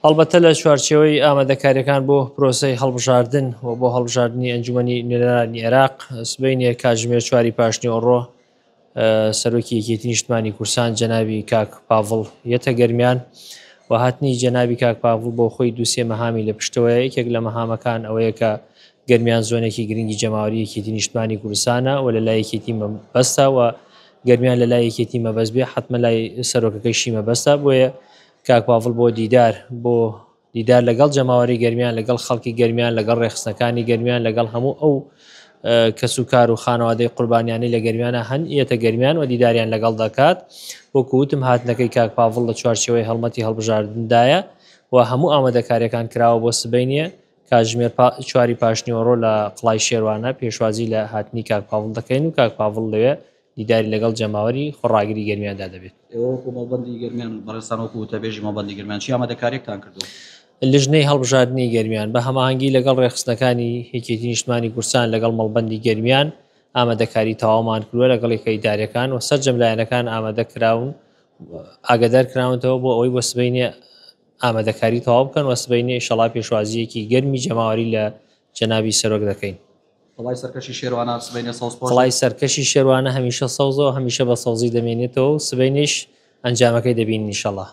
هەڵبەتە لە چوارچێوەی ئامادەکاریەکان بۆ پرۆسەی هەڵبژاردن و بۆ هەڵبژاردننی ئەنجومەنی نوێنەرانی عێراق سبەینێ کاتژمێر 4 پاشنیەوەڕۆ سەرۆکی یەکێتی نیشتمانی کورسان جەنابی کاک پاڤڵ یەتە گەرمیان و هاتنی جەنابی کاک پاڤڵ بۆ خۆی دووسێ مەهامی لە پشتەوەی یەکێک لە مەهامەکان ئەوەیە کە گەرمیان زۆنێکی گرنگی جەماوەری یەکێتی نیشتمانی کوردستانە و لە لای یەکێتی مەبەستە و گەرمیان لە لای یەکێتی مەبەست بێ حتممە لای سەرۆکەکەیشی مەبەستە بۆیە کاک پاڤڵ بۆ دیدار لەگەڵ جەماوەری گەرمیان لەگەڵ خەڵکی گەرمیان لەگەڵ ڕێخستەکانی گەرمیان لەگەڵ هەموو ئەو کەس و کار و خانەوادەی قوربانیانی لە گەرمیانە هەن ئێتە گەرمیان و دیداریان لەگەڵ دەکات وەکووتم هاتنەکەی کاک پاڤڵ لە چوارچێوەی هەڵمەتی هەڵبژاردندایە و هەموو ئامادەکاریەکان کراوە بۆ سبەینیە کاتژمێر 4 پاشنیەوەڕۆ لە قڵای شێوانە پێشوازی لە هاتنی کاک پاڤڵ دەکەین و کاک پاڤڵ لەوێ دیداری لەگەڵ جەماوەری خۆڕاگری گەرمیاندا دەبێت. مەڵبەندی گەرمیان بەڕێستانەوەکو وتەبێژی مەڵبەندی گەرمیان چی ئامادەکاریەکتان کردو؟ لژنەی هەڵبژاردننی گەرمیان بە هەماهەنگی لەگەڵ ڕێخستەکانی یەکێتی نیشتمانی کورسان لەگەڵ مەڵبەندی گەرمیان ئامادەکاری تەواومان کردووە لەگەڵ یەکەیداریەکان و سەرجەم لایەنەکان ئامادەکراون ئاگادار کراونەوە بۆ ئەوەی بۆ سبەینێ ئامادەکاری تەواو بکەن و سبەینێ ئینشەڵا پێشوازیەکی گەرمی جەماوەری لە جەنابی سەرۆک دەکەین. فڵای سەرکەشی شێروانە سبەینێ سەوز فڵای سەرکەشی شێروانە هەمیشە سەوزەوە هەمیشە بە سەوزی دەمێنێتەوە و سبەینیش ئەنجامەکەی دەبین ئینشەڵا.